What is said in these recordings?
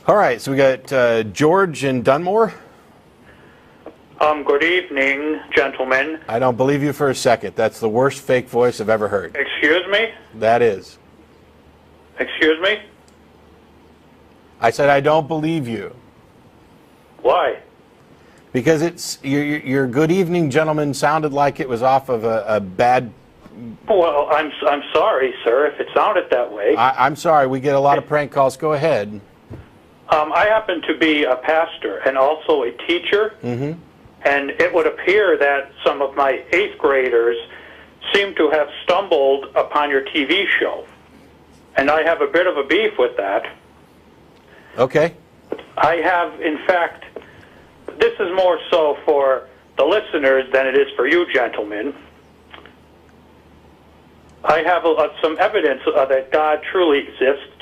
All right, so we got George in Dunmore. Good evening, gentlemen. I don't believe you for a second. That's the worst fake voice I've ever heard. Excuse me? That is. Excuse me? I said I don't believe you. Why? Because it's your good evening, gentlemen, sounded like it was off of a bad... Well, I'm sorry, sir, if it sounded that way. I'm sorry, we get a lot of prank calls. Go ahead. I happen to be a pastor and also a teacher, and it would appear that some of my 8th graders seem to have stumbled upon your TV show. And I have a bit of a beef with that. Okay. I have, in fact, this is more so for the listeners than it is for you gentlemen. I have some evidence that God truly exists.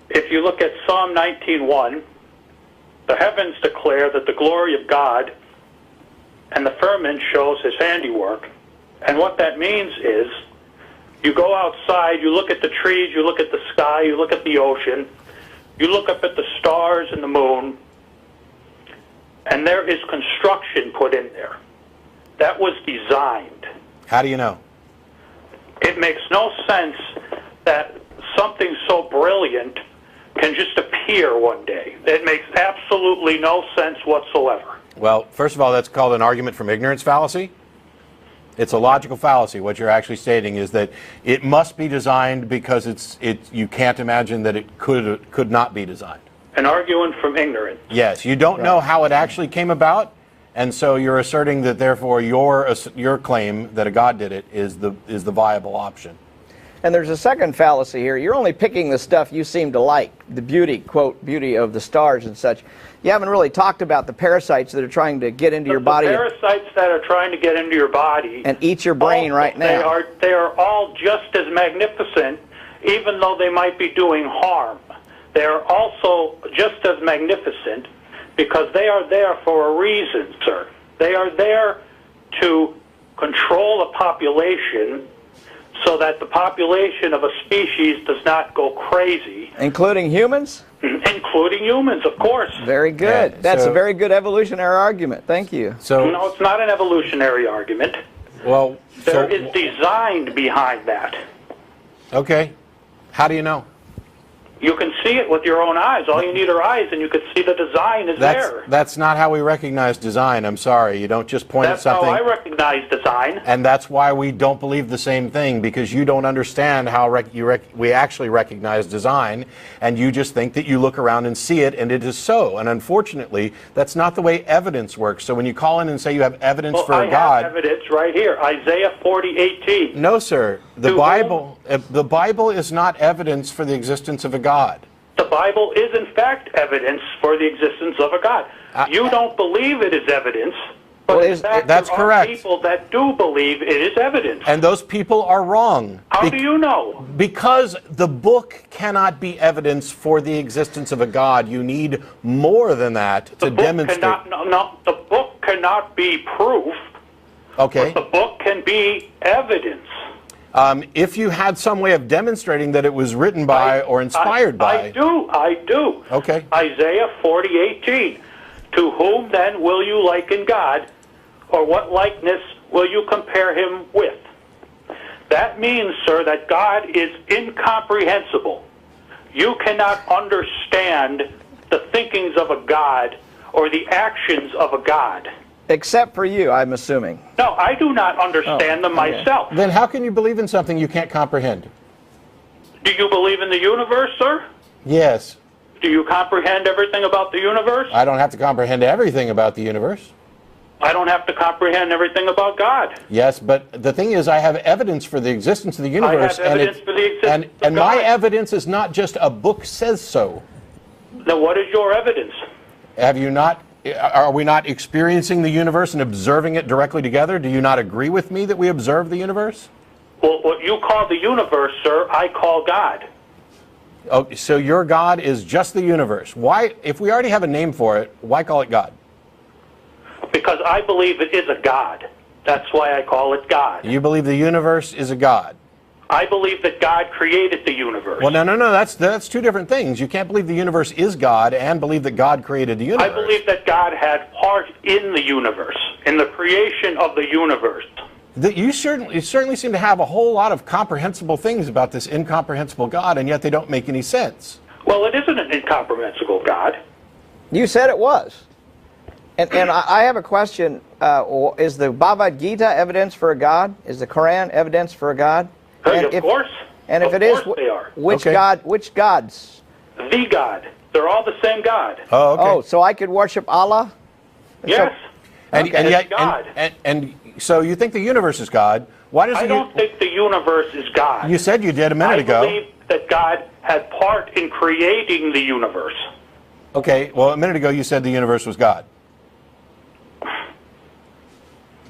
If you look at Psalm 19:1, the heavens declare that the glory of God, and the firmament shows his handiwork. And what that means is, you go outside, you look at the trees, you look at the sky, you look at the ocean, you look up at the stars and the moon, and there is construction put in there. That was designed. How do you know? It makes no sense that something so brilliant can just appear one day. It makes absolutely no sense whatsoever. Well, first of all, that's called an argument from ignorance fallacy. It's a logical fallacy. What you're actually stating is that it must be designed because you can't imagine that it could not be designed. An argument from ignorance. Yes, you don't know how it actually came about, and so you're asserting that therefore your claim that a God did it is the viable option. And there's a second fallacy here. You're only picking the stuff you seem to like, the beauty, quote, beauty of the stars and such. You haven't really talked about the parasites that are trying to get into your body. The parasites that are trying to get into your body. And eat your brain right now. They are all just as magnificent, even though they might be doing harm. They are also just as magnificent because they are there for a reason, sir. They are there to control a population so that the population of a species does not go crazy. Including humans? Including humans, of course. Very good. Yeah, That's a very good evolutionary argument. Thank you. So, no, it's not an evolutionary argument. Well, there is design behind that. Okay. How do you know? You can see it with your own eyes. All you need are eyes, and you can see the design is there. That's not how we recognize design. I'm sorry. You don't just point at something. That's how I recognize design. And that's why we don't believe the same thing, because you don't understand how we actually recognize design, and you just think that you look around and see it, and it is so. And unfortunately, that's not the way evidence works. So when you call in and say you have evidence for a God... I have evidence right here, Isaiah 40:18. No, sir. The Bible is not evidence for the existence of a God. The Bible is, in fact, evidence for the existence of a God. You don't believe it is evidence, but in fact, that's correct. There are people that do believe it is evidence. And those people are wrong. How do you know? Because the book cannot be evidence for the existence of a God. You need more than that to demonstrate. The book cannot be proof. Okay. But the book can be evidence. If you had some way of demonstrating that it was written by or inspired by... I do. Okay. Isaiah 40:18. To whom then will you liken God, or what likeness will you compare him with? That means, sir, that God is incomprehensible. You cannot understand the thinkings of a God or the actions of a God. Except for you, I'm assuming. No, I do not understand them myself. Then how can you believe in something you can't comprehend? Do you believe in the universe, sir? Yes. Do you comprehend everything about the universe? I don't have to comprehend everything about the universe. I don't have to comprehend everything about God. Yes, but the thing is, I have evidence for the existence of the universe. I have evidence for the existence of and God. my evidence is not just a book says so. Now, what is your evidence? Have you not... Are we not experiencing the universe and observing it directly together? Do you not agree with me that we observe the universe? Well, what you call the universe, sir, I call God. Oh, so your God is just the universe. Why, if we already have a name for it, why call it God? Because I believe it is a God. That's why I call it God. You believe the universe is a God? I believe that God created the universe. Well, no. That's two different things. You can't believe the universe is God and believe that God created the universe. I believe that God had part in the universe, in the creation of the universe. You certainly seem to have a whole lot of comprehensible things about this incomprehensible God, and yet they don't make any sense. Well, it isn't an incomprehensible God. You said it was. And I have a question. Is the Bhagavad Gita evidence for a God? Is the Quran evidence for a God? Of course. And if it is, they are. Which Okay. God? Which gods? The God. They're all the same God. Oh, okay. Oh, so I could worship Allah? Yes. and it's yet, God. and so you think the universe is God? Why does I don't think the universe is God. You said you did a minute I ago. believe that God had part in creating the universe. Okay. Well, a minute ago you said the universe was God.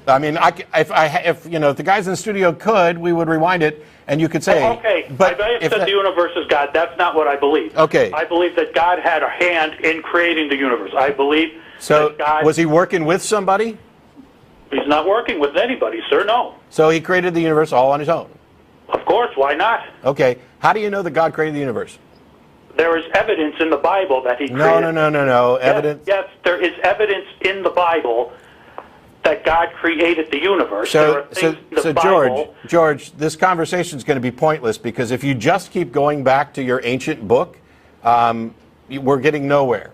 I mean, if you know, if the guys in the studio could, we would rewind it, and you could say. Okay, But I may have if said the universe is God. That's not what I believe. Okay. I believe that God had a hand in creating the universe. I believe so that God... was he working with somebody? He's not working with anybody, sir, no. So he created the universe all on his own. Of course, why not? Okay. How do you know that God created the universe? There is evidence in the Bible that he created... No. Evidence. Yes, there is evidence in the Bible that God created the universe. There So, are things in the George, Bible... George, this conversation is going to be pointless because if you just keep going back to your ancient book, we're getting nowhere.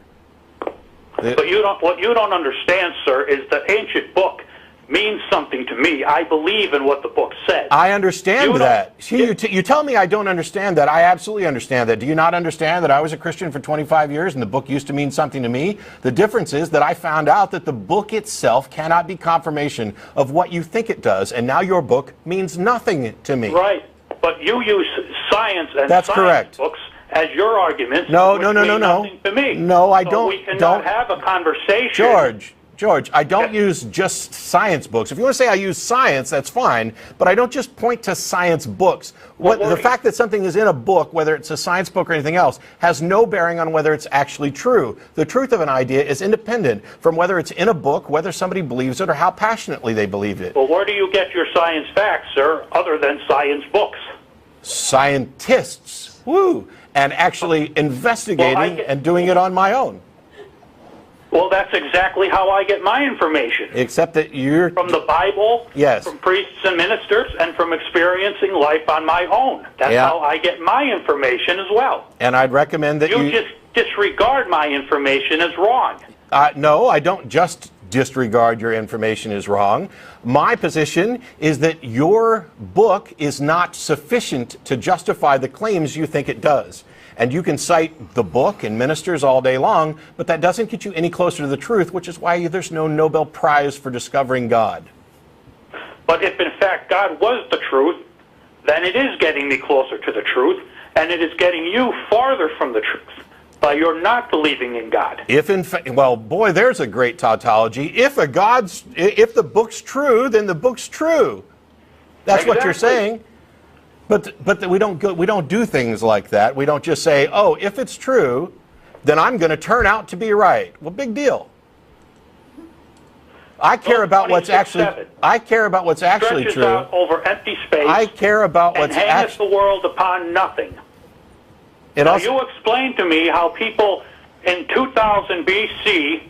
But what you don't understand, sir, is the ancient book means something to me. I believe in what the book says. I understand You that. don't- You tell me I don't understand that. I absolutely understand that. Do you not understand that I was a Christian for 25 years and the book used to mean something to me? The difference is that I found out that the book itself cannot be confirmation of what you think it does, and now your book means nothing to me. Right. But you use science and That's science correct. books as your arguments. No, which no. mean nothing to me. No, I So don't- we cannot don't- have a conversation. George, I don't use just science books. If you want to say I use science, that's fine, but I don't just point to science books. The fact that something is in a book, whether it's a science book or anything else, has no bearing on whether it's actually true. The truth of an idea is independent from whether it's in a book, whether somebody believes it, or how passionately they believe it. Well, where do you get your science facts, sir, other than science books? Scientists, woo, and actually investigating and doing it on my own. Well, that's exactly how I get my information. Except that you're... From the Bible, Yes. from priests and ministers, and from experiencing life on my own. That's Yeah. how I get my information as well. And I'd recommend that You just disregard my information as wrong. No, I don't just disregard your information as wrong. My position is that your book is not sufficient to justify the claims you think it does. And you can cite the book and ministers all day long, but that doesn't get you any closer to the truth, which is why there's no Nobel Prize for discovering God. But if in fact God was the truth, then it is getting me closer to the truth, and it is getting you farther from the truth by your not believing in God. If in fact, well, boy, there's a great tautology. If the book's true, then the book's true. That's what you're Exactly. saying. But we don't do things like that. We don't just say, oh, if it's true, then I'm going to turn out to be right. Well, big deal. I care about what's actually. I care about what's actually Stretches true. out over empty space. I care about what's and hangeth actually. the world upon nothing. It Now, also. you explain to me how people in 2000 BC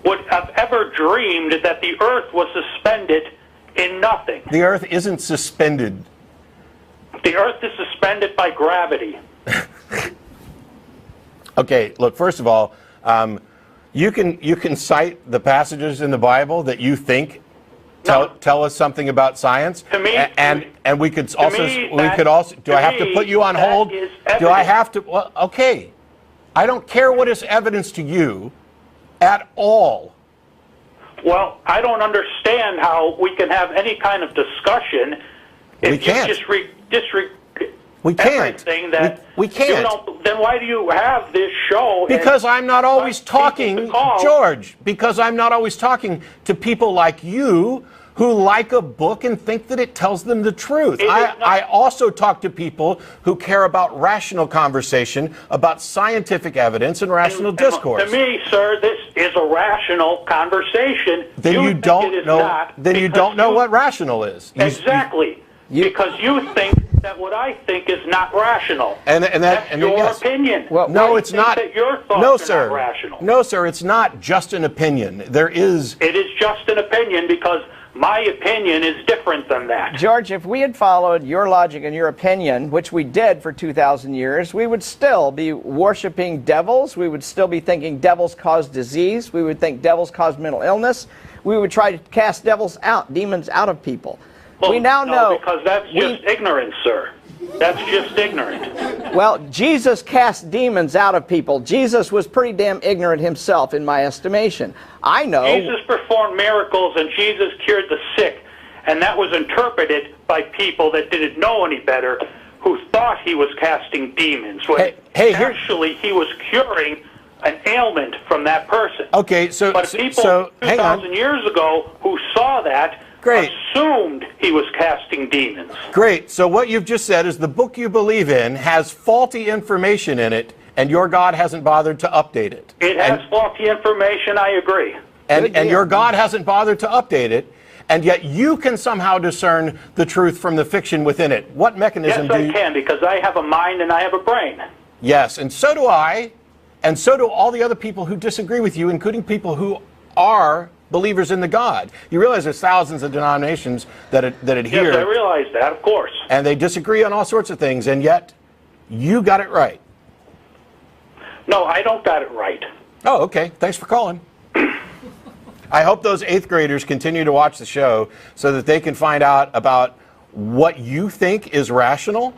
would have ever dreamed that the earth was suspended in nothing. The Earth isn't suspended. The earth is suspended by gravity. Okay, look. First of all, you can cite the passages in the Bible that you think tell us something about science. To me, and we could also me, Do I have to put you on that hold? is Do I evidence. have to? Well, okay. I don't care what is evidence to you, at all. Well, I don't understand how we can have any kind of discussion if We can't. you disregard We can't. everything that We can't. You don't, then why do you have this show? Because I'm not always people talking, to call? George, because I'm not always talking to people like you who like a book and think that it tells them the truth. It is not- I also talk to people who care about rational conversation, about scientific evidence and rational discourse. To me, sir, this is a rational conversation. Then you think don't it is know. not Then you because don't know what rational is. Exactly. because you think that what I think is not rational. That's your yes. opinion. Well, no, it's not. That your thoughts No, are sir. not rational. No, sir. It's not just an opinion. There is. It is just an opinion because my opinion is different than that. George, if we had followed your logic and your opinion, which we did for 2,000 years, we would still be worshiping devils. We would still be thinking devils cause disease. We would think devils cause mental illness. We would try to cast demons out of people. Well, we now know... because that's just ignorance, sir. That's just ignorant. Well, Jesus cast demons out of people. Jesus was pretty damn ignorant himself, in my estimation. I know... Jesus performed miracles and Jesus cured the sick, and that was interpreted by people that didn't know any better, who thought he was casting demons, when actually he was curing an ailment from that person. Okay, but people 2,000 years ago who saw that assumed he was casting demons. Great. So what you've just said is the book you believe in has faulty information in it, and your God hasn't bothered to update it. It has faulty information, I agree. And your God hasn't bothered to update it, and yet you can somehow discern the truth from the fiction within it. What mechanism do you... Yes, I can, because I have a mind and I have a brain. Yes, and so do I, and so do all the other people who disagree with you, including people who are believers in the God. You realize there's thousands of denominations that adhere. Yes, I realize that, of course. And they disagree on all sorts of things, and yet you got it right. No, I don't got it right. Oh, okay. Thanks for calling. I hope those 8th graders continue to watch the show so that they can find out about what you think is rational,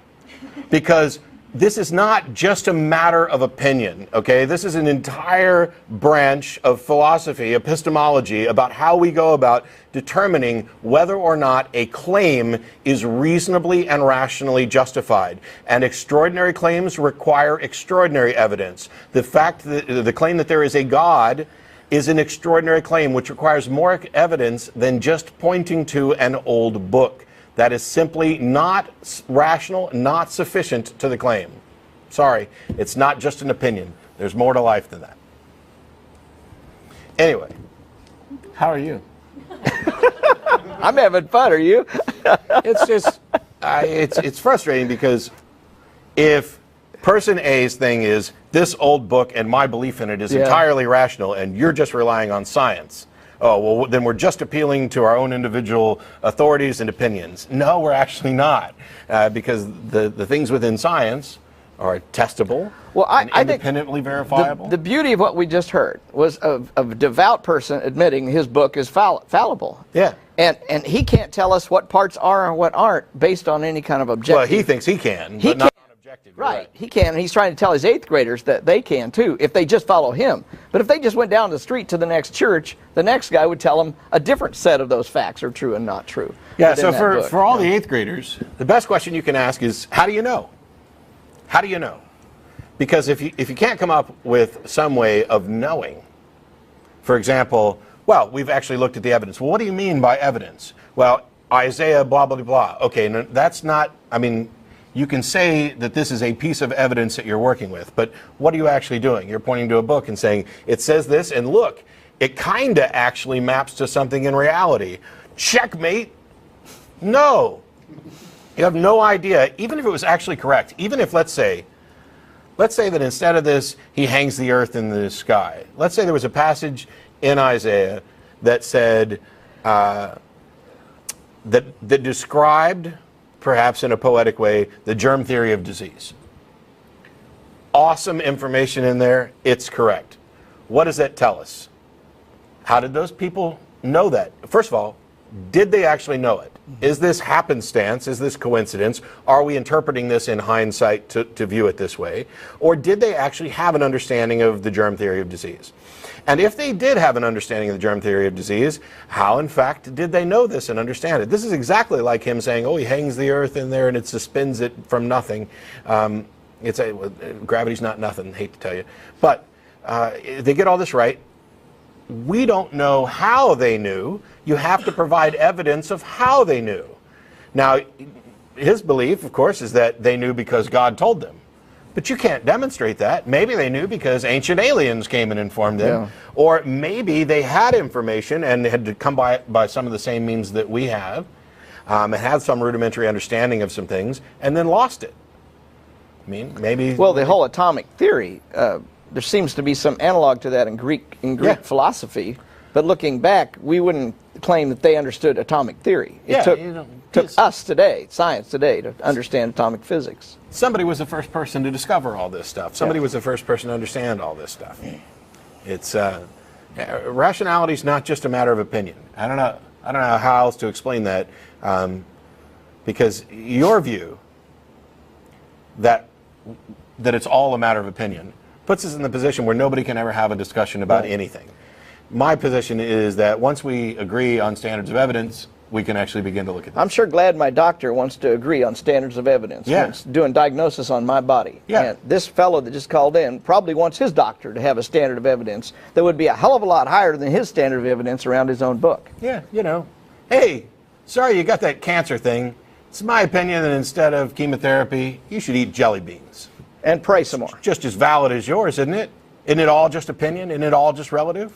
because this is not just a matter of opinion, okay? This is an entire branch of philosophy, epistemology, about how we go about determining whether or not a claim is reasonably and rationally justified. And extraordinary claims require extraordinary evidence. The fact that the claim that there is a God is an extraordinary claim, which requires more evidence than just pointing to an old book. That is simply not rational, not sufficient to the claim. Sorry, it's not just an opinion. There's more to life than that. Anyway, how are you? I'm having fun, are you? It's just, it's frustrating because if person A's thing is this old book and my belief in it is entirely rational and you're just relying on science, oh, well, then we're just appealing to our own individual authorities and opinions. No, we're actually not, because the things within science are testable, and independently verifiable. The beauty of what we just heard was of a devout person admitting his book is fallible. Yeah. And he can't tell us what parts are and what aren't based on any kind of objective. Well, he thinks he can, but not on objective. Right, he can, and he's trying to tell his 8th graders that they can too, if they just follow him. But if they just went down the street to the next church, the next guy would tell them a different set of those facts are true and not true. Yeah, so for all the 8th graders, the best question you can ask is, how do you know? How do you know? Because if you can't come up with some way of knowing, for example, well, we've actually looked at the evidence. Well, what do you mean by evidence? Well, Isaiah, blah, blah, blah. Okay, no, that's not, I mean, you can say that this is a piece of evidence that you're working with, but what are you actually doing? You're pointing to a book and saying, it says this, and look, it kind of actually maps to something in reality. Checkmate. No. You have no idea, even if it was actually correct, even if, let's say that instead of this, he hangs the earth in the sky. Let's say there was a passage in Isaiah that said, that described, perhaps in a poetic way, the germ theory of disease. Awesome information in there. It's correct. What does that tell us? How did those people know that? First of all, did they actually know it? Is this happenstance? Is this coincidence? Are we interpreting this in hindsight to view it this way? Or did they actually have an understanding of the germ theory of disease? And if they did have an understanding of the germ theory of disease, how in fact did they know this and understand it? This is exactly like him saying, oh, he hangs the earth in there and it suspends it from nothing. Gravity's not nothing, hate to tell you. But they get all this right. We don't know how they knew. You have to provide evidence of how they knew. Now, his belief, of course, is that they knew because God told them. But you can't demonstrate that. Maybe they knew because ancient aliens came and informed them. Yeah. Or maybe they had information and had to come by some of the same means that we have. and had some rudimentary understanding of some things, and then lost it. I mean, maybe... Well, the whole atomic theory, there seems to be some analog to that in Greek philosophy, but looking back, we wouldn't claim that they understood atomic theory. It took us today, science today, to understand atomic physics. Somebody was the first person to discover all this stuff. Somebody was the first person to understand all this stuff. It's rationality is not just a matter of opinion. I don't know how else to explain that, because your view that it's all a matter of opinion puts us in the position where nobody can ever have a discussion about anything. My position is that once we agree on standards of evidence, we can actually begin to look at this. I'm sure glad my doctor wants to agree on standards of evidence. Yeah. When it's doing diagnosis on my body. Yeah. And this fellow that just called in probably wants his doctor to have a standard of evidence that would be a hell of a lot higher than his standard of evidence around his own book. Yeah, you know, hey, sorry you got that cancer thing. It's my opinion that instead of chemotherapy, you should eat jelly beans. And pray some more. Just as valid as yours, isn't it? Isn't it all just opinion? Isn't it all just relative?